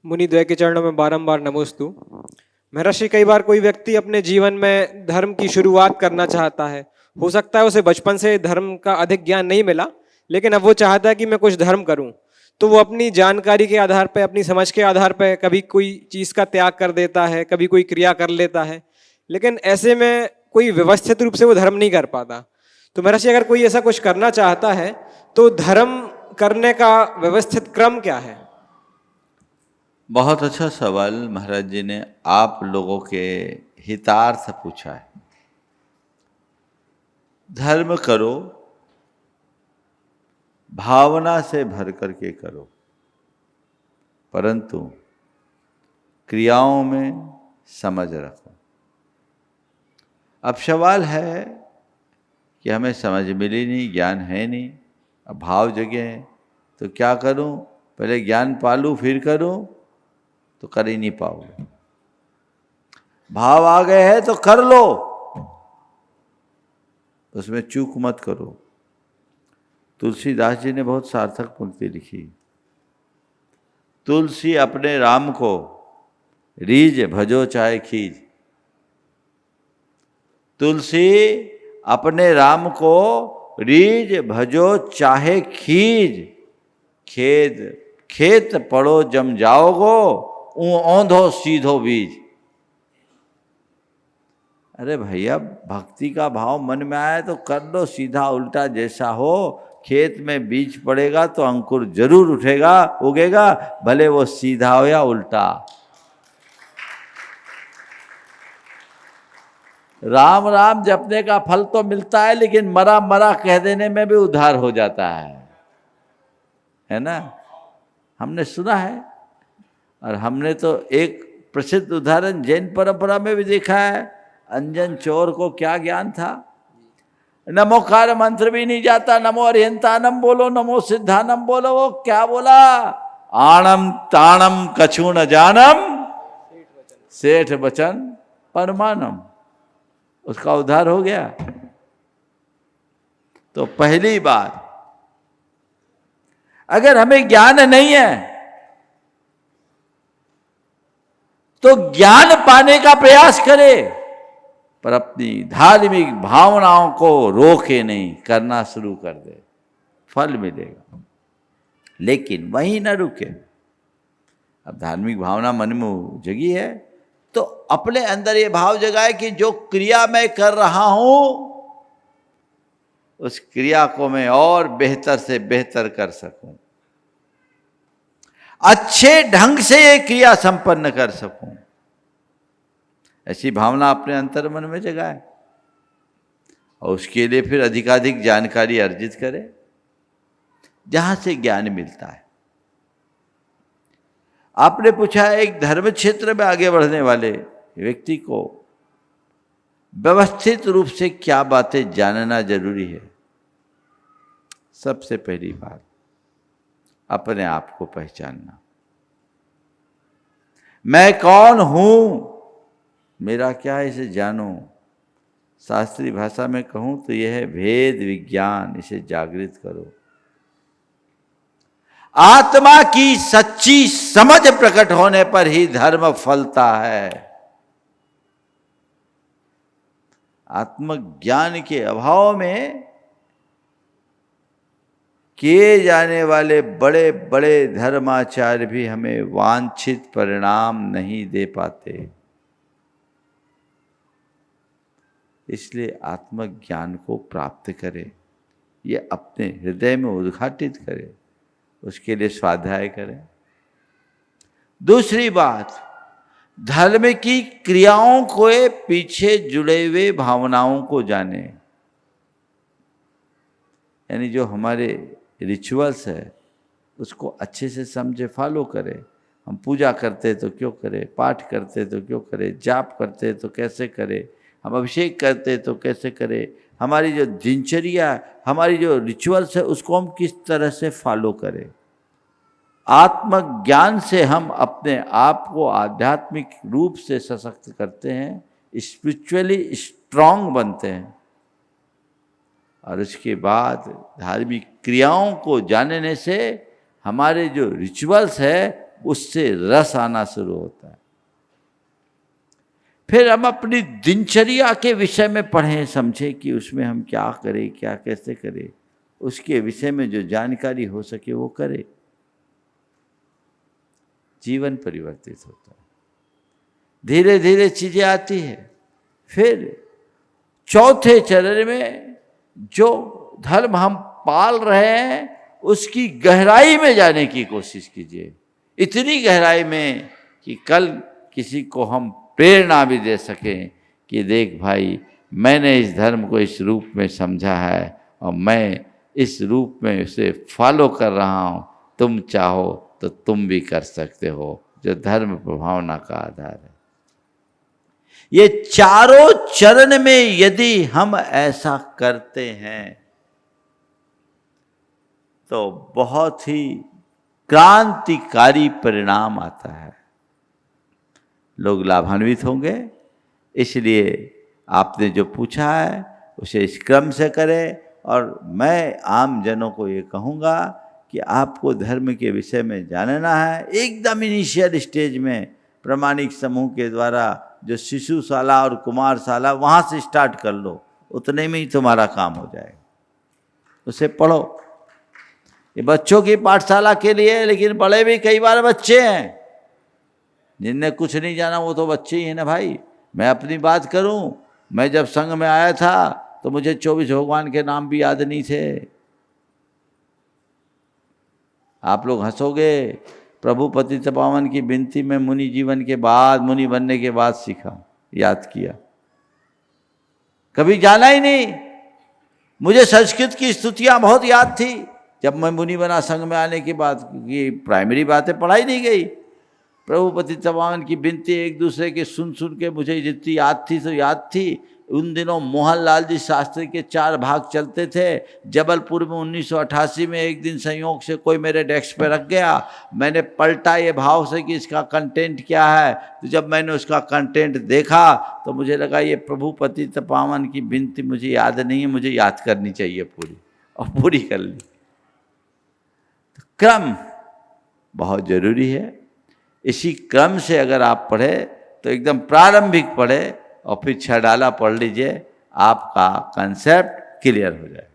मुनिद्वय के चरणों में बारंबार नमोस्तु। महर्षि, कई बार कोई व्यक्ति अपने जीवन में धर्म की शुरुआत करना चाहता है। हो सकता है उसे बचपन से धर्म का अधिक ज्ञान नहीं मिला, लेकिन अब वो चाहता है कि मैं कुछ धर्म करूं। तो वो अपनी जानकारी के आधार पर, अपनी समझ के आधार पर कभी कोई चीज का त्याग कर देता है, कभी कोई क्रिया कर लेता है, लेकिन ऐसे में कोई व्यवस्थित रूप से वो धर्म नहीं कर पाता। तो महर्षि, अगर कोई ऐसा कुछ करना चाहता है तो धर्म करने का व्यवस्थित क्रम क्या है? बहुत अच्छा सवाल महाराज जी ने आप लोगों के हितार्थ पूछा है। धर्म करो, भावना से भर करके करो, परंतु क्रियाओं में समझ रखो। अब सवाल है कि हमें समझ मिली नहीं, ज्ञान है नहीं, अब भाव जगे हैं, तो क्या करूं? पहले ज्ञान पालूं फिर करूं? तो कर ही नहीं पाओगे। भाव आ गए हैं तो कर लो, उसमें चूक मत करो। तुलसीदास जी ने बहुत सार्थक पंक्ति लिखी। तुलसी अपने राम को रीझ भजो चाहे खीज। तुलसी अपने राम को रीझ भजो चाहे खीज। खेत पड़ो जम जाओगो, औंधो सीधो बीज। अरे भैया, भक्ति का भाव मन में आए तो कर लो, सीधा उल्टा जैसा हो। खेत में बीज पड़ेगा तो अंकुर जरूर उठेगा, उगेगा, भले वो सीधा हो या उल्टा। राम राम जपने का फल तो मिलता है, लेकिन मरा मरा कह देने में भी उद्धार हो जाता है ना? हमने सुना है, और हमने तो एक प्रसिद्ध उदाहरण जैन परंपरा में भी देखा है। अंजन चोर को क्या ज्ञान था? नमोकार मंत्र भी नहीं जाता, नमो अरिहंतानम बोलो, नमो सिद्धानम बोलो। वो क्या बोला? आणम ताणम कछु न जानम, सेठ वचन परमानम। उसका उद्धार हो गया। तो पहली बात, अगर हमें ज्ञान नहीं है तो ज्ञान पाने का प्रयास करे, पर अपनी धार्मिक भावनाओं को रोके नहीं, करना शुरू कर दे, फल मिलेगा। लेकिन वहीं न रुके। अब धार्मिक भावना मन में जगी है तो अपने अंदर ये भाव जगाए कि जो क्रिया मैं कर रहा हूं, उस क्रिया को मैं और बेहतर से बेहतर कर सकूं, अच्छे ढंग से ये क्रिया संपन्न कर सकूं। ऐसी भावना अपने अंतर मन में जगाए, और उसके लिए फिर अधिकाधिक जानकारी अर्जित करे जहां से ज्ञान मिलता है। आपने पूछा, एक धर्म क्षेत्र में आगे बढ़ने वाले व्यक्ति को व्यवस्थित रूप से क्या बातें जानना जरूरी है? सबसे पहली बात, अपने आप को पहचानना। मैं कौन हूं, मेरा क्या है, इसे जानो। शास्त्रीय भाषा में कहूं तो यह है भेद विज्ञान, इसे जागृत करो। आत्मा की सच्ची समझ प्रकट होने पर ही धर्म फलता है। आत्मज्ञान के अभाव में किए जाने वाले बड़े बड़े धर्माचार्य भी हमें वांछित परिणाम नहीं दे पाते। इसलिए आत्मज्ञान को प्राप्त करें, ये अपने हृदय में उद्घाटित करें, उसके लिए स्वाध्याय करें। दूसरी बात, धर्म की क्रियाओं को पीछे जुड़े हुए भावनाओं को जाने। यानी जो हमारे रिचुअल्स है उसको अच्छे से समझे, फॉलो करें। हम पूजा करते तो क्यों करें, पाठ करते तो क्यों करें, जाप करते तो कैसे करें, हम अभिषेक करते तो कैसे करें, हमारी जो दिनचर्या, हमारी जो रिचुअल्स है उसको हम किस तरह से फॉलो करें। आत्मज्ञान से हम अपने आप को आध्यात्मिक रूप से सशक्त करते हैं, स्पिरिचुअली स्ट्रांग बनते हैं, और उसके बाद धार्मिक क्रियाओं को जानने से हमारे जो रिचुअल्स है उससे रस आना शुरू होता है। फिर हम अपनी दिनचर्या के विषय में पढ़ें, समझें कि उसमें हम क्या करें, क्या कैसे करें, उसके विषय में जो जानकारी हो सके वो करें। जीवन परिवर्तित होता है, धीरे धीरे चीजें आती है। फिर चौथे चरण में जो धर्म हम पाल रहे हैं उसकी गहराई में जाने की कोशिश कीजिए, इतनी गहराई में कि कल किसी को हम प्रेरणा भी दे सकें कि देख भाई, मैंने इस धर्म को इस रूप में समझा है और मैं इस रूप में उसे फॉलो कर रहा हूँ, तुम चाहो तो तुम भी कर सकते हो, जो धर्म भावना का आधार है। ये चारों चरण में यदि हम ऐसा करते हैं तो बहुत ही क्रांतिकारी परिणाम आता है, लोग लाभान्वित होंगे। इसलिए आपने जो पूछा है उसे इस क्रम से करें। और मैं आम जनों को ये कहूँगा कि आपको धर्म के विषय में जानना है, एकदम इनिशियल स्टेज में प्रामाणिक समूह के द्वारा जो शिशुशाला और कुमारशाला, वहाँ से स्टार्ट कर लो, उतने में ही तुम्हारा काम हो जाएगा। उसे पढ़ो। ये बच्चों की पाठशाला के लिए है, लेकिन बड़े भी कई बार बच्चे हैं, जिनने कुछ नहीं जाना वो तो बच्चे ही हैं ना भाई। मैं अपनी बात करूं, मैं जब संघ में आया था तो मुझे 24 भगवान के नाम भी याद नहीं थे। आप लोग हंसोगे, प्रभु पतित पावन की विनती में मुनि जीवन के बाद, मुनि बनने के बाद सीखा, याद किया, कभी जाना ही नहीं। मुझे संस्कृत की स्तुतियां बहुत याद थी जब मैं मुनि बना संघ में आने के बाद, क्योंकि प्राइमरी बातें पढ़ाई नहीं गई। प्रभु पतित पावन की विनती एक दूसरे के सुन सुन के मुझे जितनी याद थी तो याद थी। उन दिनों मोहनलाल जी शास्त्री के 4 भाग चलते थे। जबलपुर में 1988 में एक दिन संयोग से कोई मेरे डेस्क पे रख गया, मैंने पलटा ये भाव से कि इसका कंटेंट क्या है। तो जब मैंने उसका कंटेंट देखा तो मुझे लगा ये प्रभु पतित पावन की विनती मुझे याद नहीं है, मुझे याद करनी चाहिए पूरी, और पूरी कर ली। तो क्रम बहुत जरूरी है। इसी क्रम से अगर आप पढ़े तो एकदम प्रारंभिक पढ़े और फिर 6 डाला पढ़ लीजिए, आपका कंसेप्ट क्लियर हो जाए।